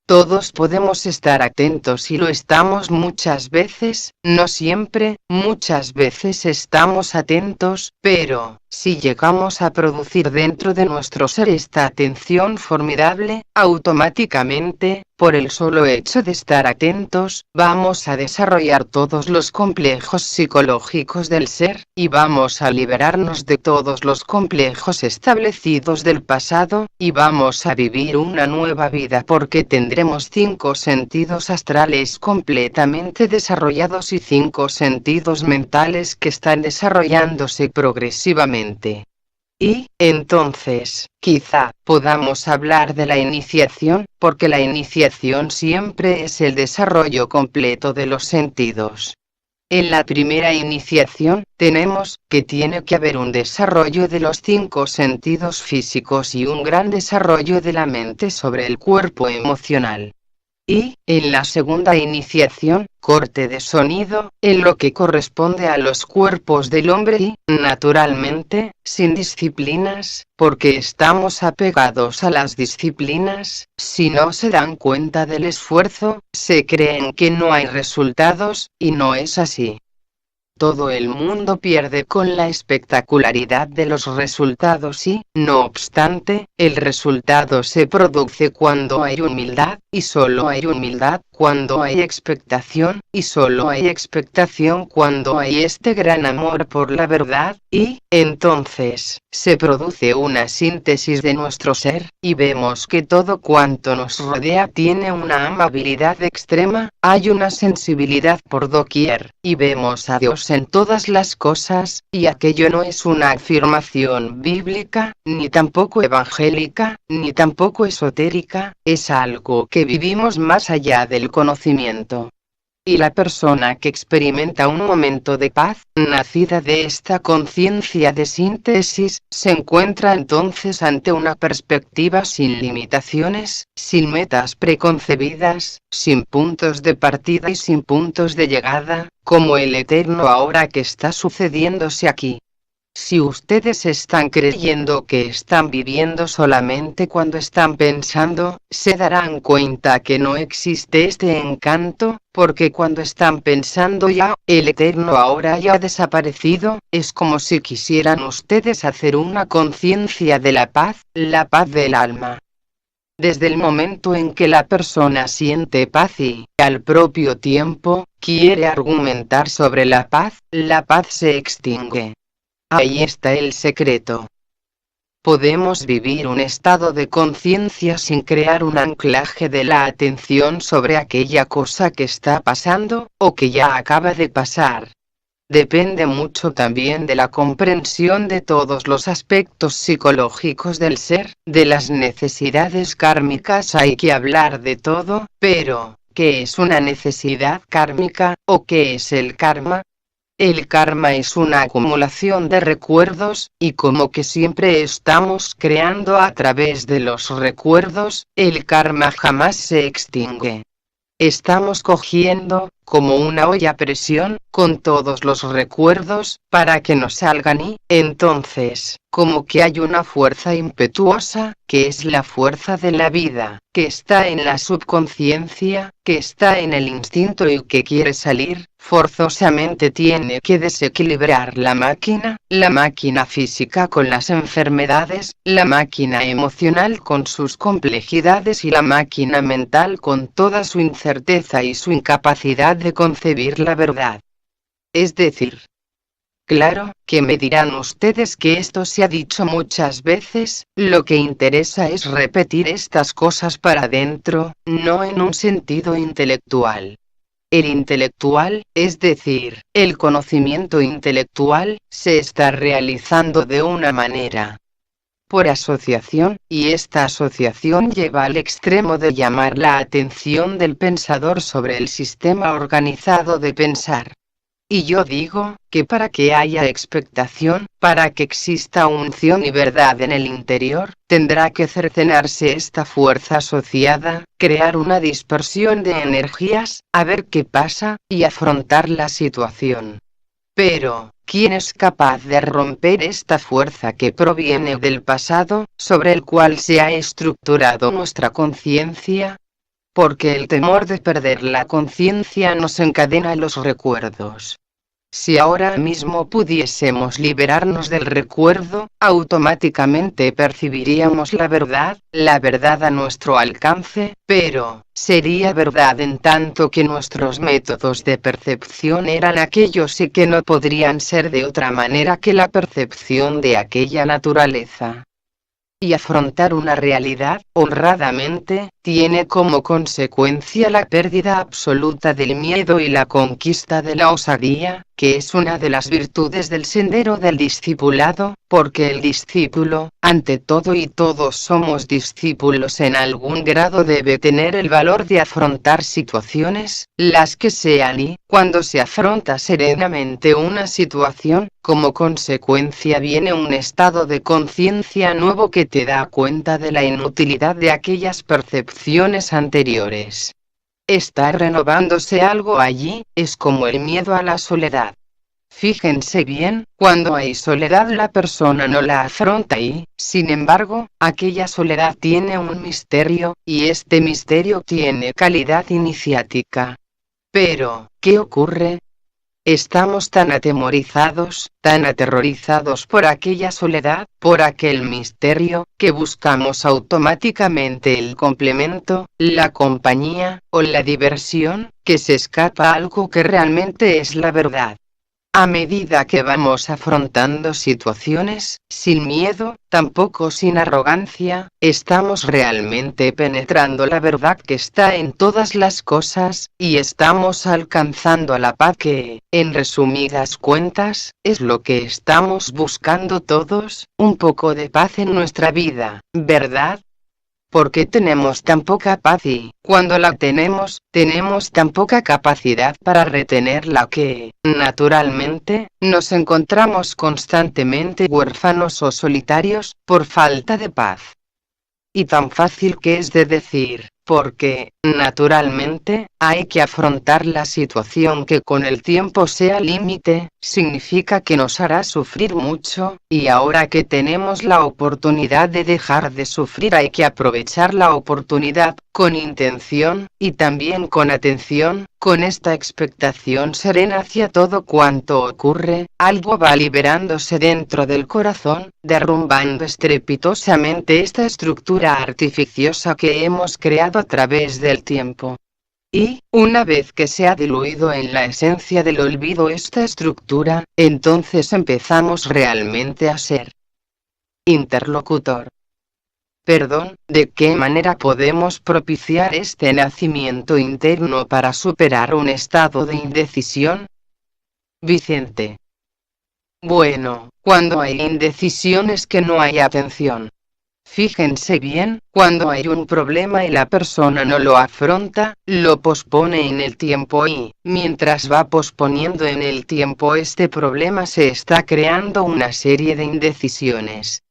Todos podemos estar atentos y lo estamos muchas veces, no siempre, muchas veces estamos atentos, pero, si llegamos a producir dentro de nuestro ser esta atención formidable, automáticamente, por el solo hecho de estar atentos, vamos a desarrollar todos los complejos psicológicos del ser, y vamos a liberarnos de todos los complejos establecidos del pasado, y vamos a vivir una nueva vida porque tendremos 5 sentidos astrales completamente desarrollados y 5 sentidos mentales que están desarrollándose progresivamente. Y, entonces, quizá, podamos hablar de la iniciación, porque la iniciación siempre es el desarrollo completo de los sentidos. En la primera iniciación, tenemos que tiene que haber un desarrollo de los 5 sentidos físicos y un gran desarrollo de la mente sobre el cuerpo emocional. Y, en la segunda iniciación, corte de sonido, en lo que corresponde a los cuerpos del hombre y, naturalmente, sin disciplinas, porque estamos apegados a las disciplinas. Si no se dan cuenta del esfuerzo, se creen que no hay resultados, y no es así. Todo el mundo pierde con la espectacularidad de los resultados y, no obstante, el resultado se produce cuando hay humildad, y solo hay humildad cuando hay expectación, y solo hay expectación cuando hay este gran amor por la verdad, y, entonces, se produce una síntesis de nuestro ser, y vemos que todo cuanto nos rodea tiene una amabilidad extrema, hay una sensibilidad por doquier, y vemos a Dios en todas las cosas, y aquello no es una afirmación bíblica, ni tampoco evangélica, ni tampoco esotérica, es algo que vivimos más allá del conocimiento. Y la persona que experimenta un momento de paz, nacida de esta conciencia de síntesis, se encuentra entonces ante una perspectiva sin limitaciones, sin metas preconcebidas, sin puntos de partida y sin puntos de llegada, como el eterno ahora que está sucediéndose aquí. Si ustedes están creyendo que están viviendo solamente cuando están pensando, se darán cuenta que no existe este encanto, porque cuando están pensando ya, el eterno ahora ya ha desaparecido, es como si quisieran ustedes hacer una conciencia de la paz del alma. Desde el momento en que la persona siente paz y, al propio tiempo, quiere argumentar sobre la paz se extingue. Ahí está el secreto. Podemos vivir un estado de conciencia sin crear un anclaje de la atención sobre aquella cosa que está pasando, o que ya acaba de pasar. Depende mucho también de la comprensión de todos los aspectos psicológicos del ser, de las necesidades kármicas. Hay que hablar de todo, pero, ¿qué es una necesidad kármica, o qué es el karma? El karma es una acumulación de recuerdos, y como que siempre estamos creando a través de los recuerdos, el karma jamás se extingue. Estamos cogiendo, como una olla a presión, con todos los recuerdos, para que nos salgan y, entonces, como que hay una fuerza impetuosa, que es la fuerza de la vida, que está en la subconsciencia, que está en el instinto y que quiere salir, forzosamente tiene que desequilibrar la máquina física con las enfermedades, la máquina emocional con sus complejidades y la máquina mental con toda su incerteza y su incapacidad de concebir la verdad. Es decir, claro, que me dirán ustedes que esto se ha dicho muchas veces, lo que interesa es repetir estas cosas para adentro, no en un sentido intelectual. El intelectual, es decir, el conocimiento intelectual, se está realizando de una manera por asociación, y esta asociación lleva al extremo de llamar la atención del pensador sobre el sistema organizado de pensar. Y yo digo, que para que haya expectación, para que exista unción y verdad en el interior, tendrá que cercenarse esta fuerza asociada, crear una dispersión de energías, a ver qué pasa, y afrontar la situación. Pero, ¿quién es capaz de romper esta fuerza que proviene del pasado, sobre el cual se ha estructurado nuestra conciencia? Porque el temor de perder la conciencia nos encadena los recuerdos. Si ahora mismo pudiésemos liberarnos del recuerdo, automáticamente percibiríamos la verdad a nuestro alcance, pero, sería verdad en tanto que nuestros métodos de percepción eran aquellos y que no podrían ser de otra manera que la percepción de aquella naturaleza. Y afrontar una realidad, honradamente, tiene como consecuencia la pérdida absoluta del miedo y la conquista de la osadía, que es una de las virtudes del sendero del discipulado, porque el discípulo, ante todo y todos somos discípulos en algún grado, debe tener el valor de afrontar situaciones, las que sean, y, cuando se afronta serenamente una situación, como consecuencia viene un estado de conciencia nuevo que te da cuenta de la inutilidad de aquellas percepciones anteriores. Está renovándose algo allí, es como el miedo a la soledad. Fíjense bien, cuando hay soledad la persona no la afronta y, sin embargo, aquella soledad tiene un misterio, y este misterio tiene calidad iniciática. Pero, ¿qué ocurre? Estamos tan atemorizados, tan aterrorizados por aquella soledad, por aquel misterio, que buscamos automáticamente el complemento, la compañía, o la diversión, que se escapa algo que realmente es la verdad. A medida que vamos afrontando situaciones, sin miedo, tampoco sin arrogancia, estamos realmente penetrando la verdad que está en todas las cosas, y estamos alcanzando la paz que, en resumidas cuentas, es lo que estamos buscando todos, un poco de paz en nuestra vida, ¿verdad? ¿por qué tenemos tan poca paz y, cuando la tenemos, tenemos tan poca capacidad para retenerla que, naturalmente, nos encontramos constantemente huérfanos o solitarios, por falta de paz? Y tan fácil que es de decir, porque, naturalmente, hay que afrontar la situación que con el tiempo sea límite, significa que nos hará sufrir mucho, y ahora que tenemos la oportunidad de dejar de sufrir hay que aprovechar la oportunidad, con intención, y también con atención, con esta expectación serena hacia todo cuanto ocurre, algo va liberándose dentro del corazón, derrumbando estrepitosamente esta estructura artificiosa que hemos creado a través del tiempo. Y, una vez que se ha diluido en la esencia del olvido esta estructura, entonces empezamos realmente a ser interlocutor. Perdón, ¿de qué manera podemos propiciar este nacimiento interno para superar un estado de indecisión? Vicente. Bueno, cuando hay indecisión es que no hay atención. Fíjense bien, cuando hay un problema y la persona no lo afronta, lo pospone en el tiempo y, mientras va posponiendo en el tiempo este problema se está creando una serie de indecisiones.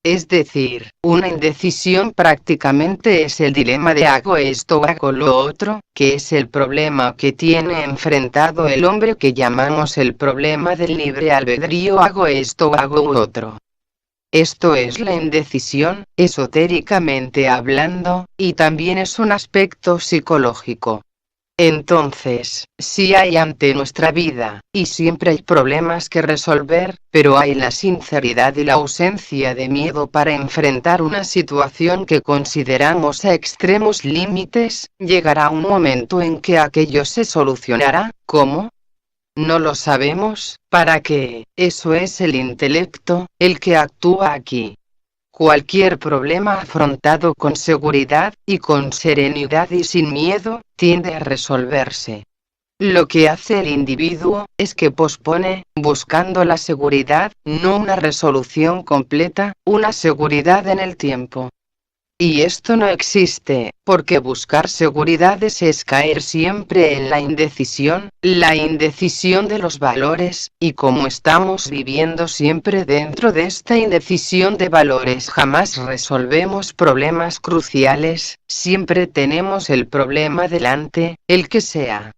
Es decir, una indecisión prácticamente es el dilema de hago esto o hago lo otro, que es el problema que tiene enfrentado el hombre que llamamos el problema del libre albedrío, hago esto o hago lo otro. Esto es la indecisión, esotéricamente hablando, y también es un aspecto psicológico. Entonces, si hay ante nuestra vida, y siempre hay problemas que resolver, pero hay la sinceridad y la ausencia de miedo para enfrentar una situación que consideramos a extremos límites, llegará un momento en que aquello se solucionará. ¿Cómo? No lo sabemos, ¿para qué? Eso es el intelecto, el que actúa aquí. Cualquier problema afrontado con seguridad, y con serenidad y sin miedo, tiende a resolverse. Lo que hace el individuo, es que pospone, buscando la seguridad, no una resolución completa, una seguridad en el tiempo. Y esto no existe, porque buscar seguridades es caer siempre en la indecisión de los valores, y como estamos viviendo siempre dentro de esta indecisión de valores jamás resolvemos problemas cruciales, siempre tenemos el problema delante, el que sea.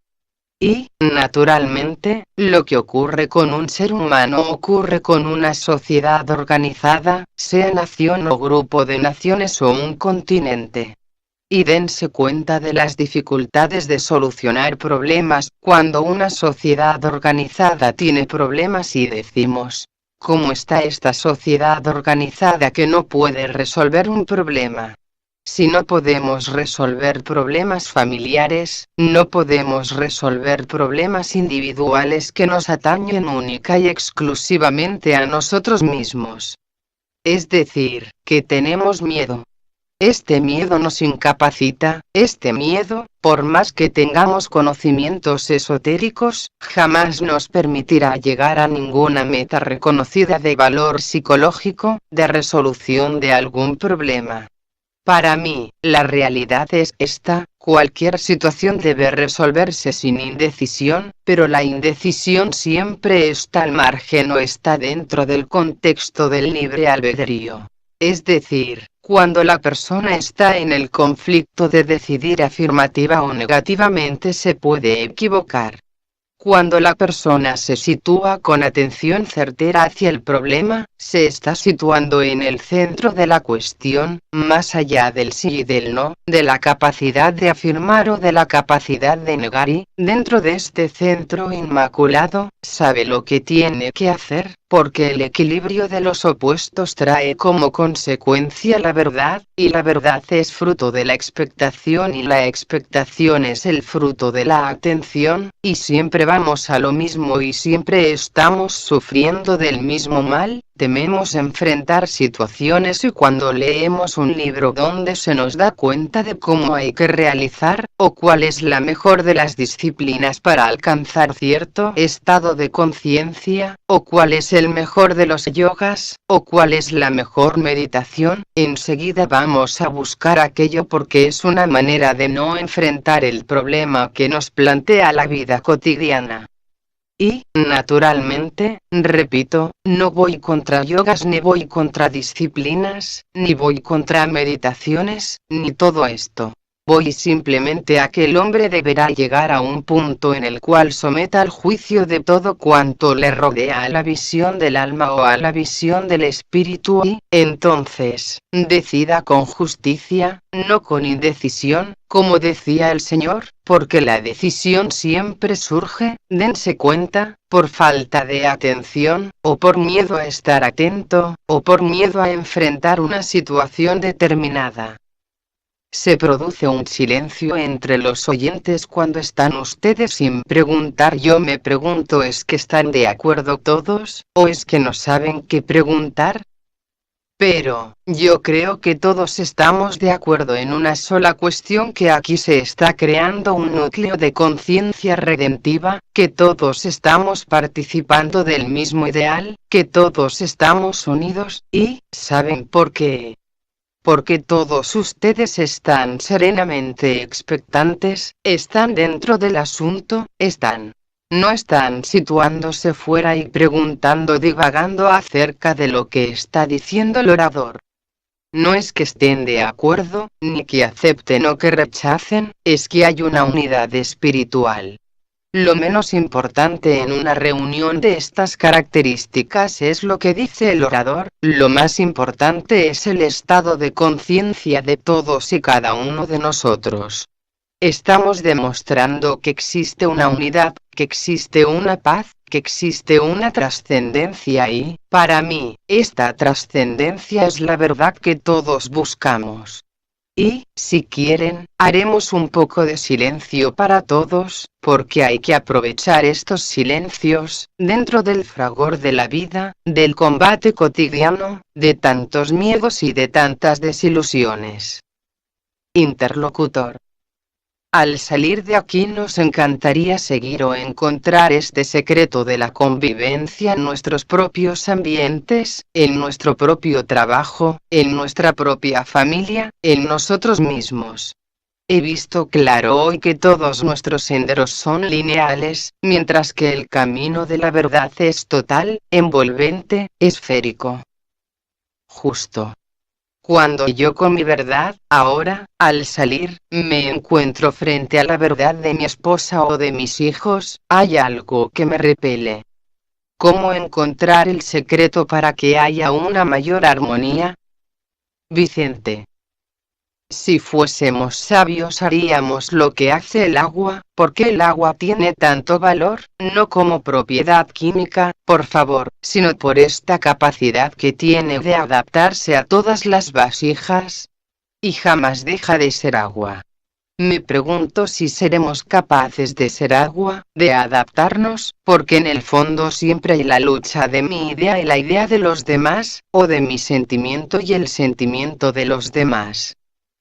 Y, naturalmente, lo que ocurre con un ser humano ocurre con una sociedad organizada, sea nación o grupo de naciones o un continente. Y dense cuenta de las dificultades de solucionar problemas, cuando una sociedad organizada tiene problemas y decimos, ¿cómo está esta sociedad organizada que no puede resolver un problema? Si no podemos resolver problemas familiares, no podemos resolver problemas individuales que nos atañen única y exclusivamente a nosotros mismos. Es decir, que tenemos miedo. Este miedo nos incapacita, este miedo, por más que tengamos conocimientos esotéricos, jamás nos permitirá llegar a ninguna meta reconocida de valor psicológico, de resolución de algún problema. Para mí, la realidad es esta, cualquier situación debe resolverse sin indecisión, pero la indecisión siempre está al margen o está dentro del contexto del libre albedrío. Es decir, cuando la persona está en el conflicto de decidir afirmativa o negativamente se puede equivocar. Cuando la persona se sitúa con atención certera hacia el problema, se está situando en el centro de la cuestión, más allá del sí y del no, de la capacidad de afirmar o de la capacidad de negar y, dentro de este centro inmaculado, sabe lo que tiene que hacer, porque el equilibrio de los opuestos trae como consecuencia la verdad, y la verdad es fruto de la expectación y la expectación es el fruto de la atención, y siempre vamos a lo mismo y siempre estamos sufriendo del mismo mal, tememos enfrentar situaciones y cuando leemos un libro donde se nos da cuenta de cómo hay que realizar, o cuál es la mejor de las disciplinas para alcanzar cierto estado de conciencia, o cuál es el mejor de los yogas, o cuál es la mejor meditación, enseguida vamos a buscar aquello porque es una manera de no enfrentar el problema que nos plantea la vida cotidiana. Y, naturalmente, repito, no voy contra yogas ni voy contra disciplinas, ni voy contra meditaciones, ni todo esto. Voy simplemente a que el hombre deberá llegar a un punto en el cual someta al juicio de todo cuanto le rodea a la visión del alma o a la visión del espíritu y, entonces, decida con justicia, no con indecisión, como decía el Señor, porque la decisión siempre surge, dense cuenta, por falta de atención, o por miedo a estar atento, o por miedo a enfrentar una situación determinada. Se produce un silencio entre los oyentes cuando están ustedes sin preguntar. Yo me pregunto, ¿es que están de acuerdo todos, o es que no saben qué preguntar? Pero, yo creo que todos estamos de acuerdo en una sola cuestión, que aquí se está creando un núcleo de conciencia redentiva, que todos estamos participando del mismo ideal, que todos estamos unidos, y, ¿saben por qué? Porque todos ustedes están serenamente expectantes, están dentro del asunto, no están situándose fuera y preguntando, divagando acerca de lo que está diciendo el orador. No es que estén de acuerdo, ni que acepten o que rechacen, es que hay una unidad espiritual. Lo menos importante en una reunión de estas características es lo que dice el orador, lo más importante es el estado de conciencia de todos y cada uno de nosotros. Estamos demostrando que existe una unidad, que existe una paz, que existe una trascendencia y, para mí, esta trascendencia es la verdad que todos buscamos. Y, si quieren, haremos un poco de silencio para todos, porque hay que aprovechar estos silencios, dentro del fragor de la vida, del combate cotidiano, de tantos miedos y de tantas desilusiones. Interlocutor. Al salir de aquí nos encantaría seguir o encontrar este secreto de la convivencia en nuestros propios ambientes, en nuestro propio trabajo, en nuestra propia familia, en nosotros mismos. He visto claro hoy que todos nuestros senderos son lineales, mientras que el camino de la verdad es total, envolvente, esférico. Justo. Cuando yo con mi verdad, ahora, al salir, me encuentro frente a la verdad de mi esposa o de mis hijos, hay algo que me repele. ¿Cómo encontrar el secreto para que haya una mayor armonía? Vicente. Si fuésemos sabios haríamos lo que hace el agua, porque el agua tiene tanto valor, no como propiedad química, por favor, sino por esta capacidad que tiene de adaptarse a todas las vasijas. Y jamás deja de ser agua. Me pregunto si seremos capaces de ser agua, de adaptarnos, porque en el fondo siempre hay la lucha de mi idea y la idea de los demás, o de mi sentimiento y el sentimiento de los demás.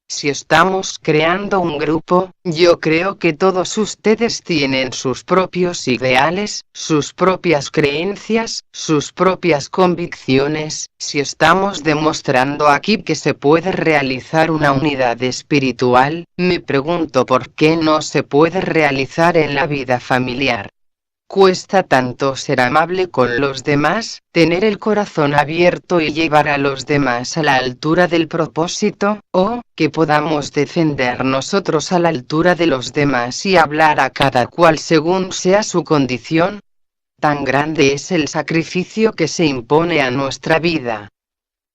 Si estamos creando un grupo, yo creo que todos ustedes tienen sus propios ideales, sus propias creencias, sus propias convicciones. Si estamos demostrando aquí que se puede realizar una unidad espiritual, me pregunto por qué no se puede realizar en la vida familiar. Cuesta tanto ser amable con los demás, tener el corazón abierto y llevar a los demás a la altura del propósito, o que podamos defender nosotros a la altura de los demás y hablar a cada cual según sea su condición. Tan grande es el sacrificio que se impone a nuestra vida.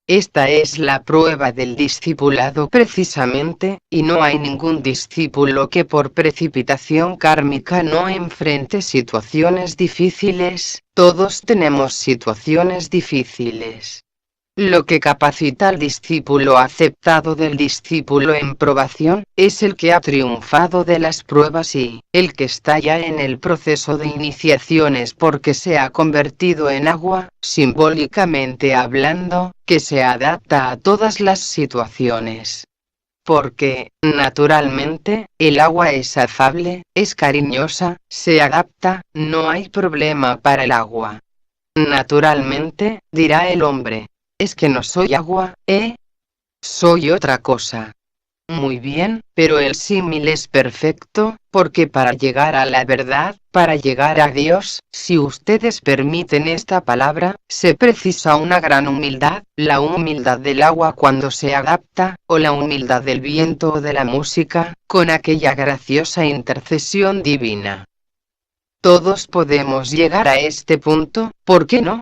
Esta es la prueba del discipulado precisamente, y no hay ningún discípulo que por precipitación kármica no enfrente situaciones difíciles, todos tenemos situaciones difíciles. Lo que capacita al discípulo aceptado del discípulo en probación, es el que ha triunfado de las pruebas y, el que está ya en el proceso de iniciaciones porque se ha convertido en agua, simbólicamente hablando, que se adapta a todas las situaciones. Porque, naturalmente, el agua es afable, es cariñosa, se adapta, no hay problema para el agua. Naturalmente, dirá el hombre. Es que no soy agua, ¿eh? Soy otra cosa. Muy bien, pero el símil es perfecto, porque para llegar a la verdad, para llegar a Dios, si ustedes permiten esta palabra, se precisa una gran humildad, la humildad del agua cuando se adapta, o la humildad del viento o de la música, con aquella graciosa intercesión divina. Todos podemos llegar a este punto, ¿por qué no?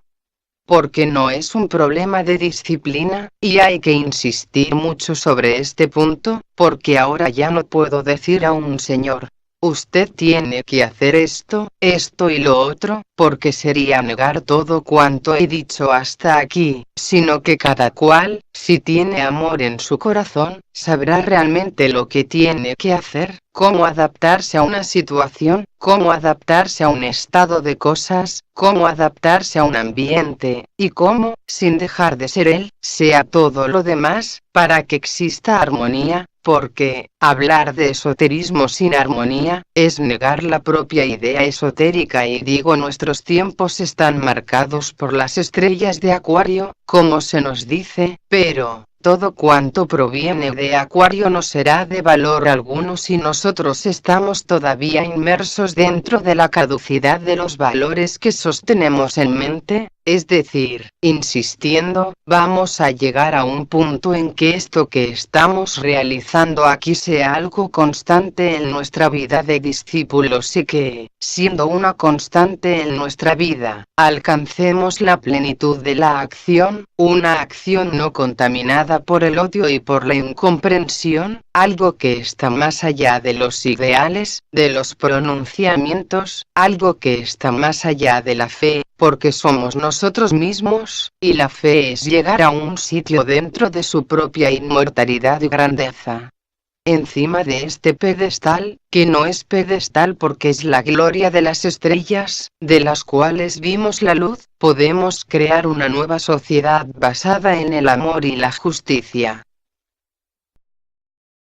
Porque no es un problema de disciplina, y hay que insistir mucho sobre este punto, porque ahora ya no puedo decir a un señor, usted tiene que hacer esto, esto y lo otro, porque sería negar todo cuanto he dicho hasta aquí, sino que cada cual, si tiene amor en su corazón, sabrá realmente lo que tiene que hacer, cómo adaptarse a una situación, cómo adaptarse a un estado de cosas, cómo adaptarse a un ambiente, y cómo, sin dejar de ser él, sea todo lo demás, para que exista armonía, porque, hablar de esoterismo sin armonía, es negar la propia idea esotérica y digo nuestros tiempos están marcados por las estrellas de Acuario, como se nos dice, pero, todo cuanto proviene de Acuario no será de valor alguno si nosotros estamos todavía inmersos dentro de la caducidad de los valores que sostenemos en mente, es decir, insistiendo, vamos a llegar a un punto en que esto que estamos realizando aquí sea algo constante en nuestra vida de discípulos y que, siendo una constante en nuestra vida, alcancemos la plenitud de la acción, una acción no contaminada por el odio y por la incomprensión, algo que está más allá de los ideales, de los pronunciamientos, algo que está más allá de la fe, porque somos nosotros mismos, y la fe es llegar a un sitio dentro de su propia inmortalidad y grandeza. Encima de este pedestal, que no es pedestal porque es la gloria de las estrellas, de las cuales vimos la luz, podemos crear una nueva sociedad basada en el amor y la justicia.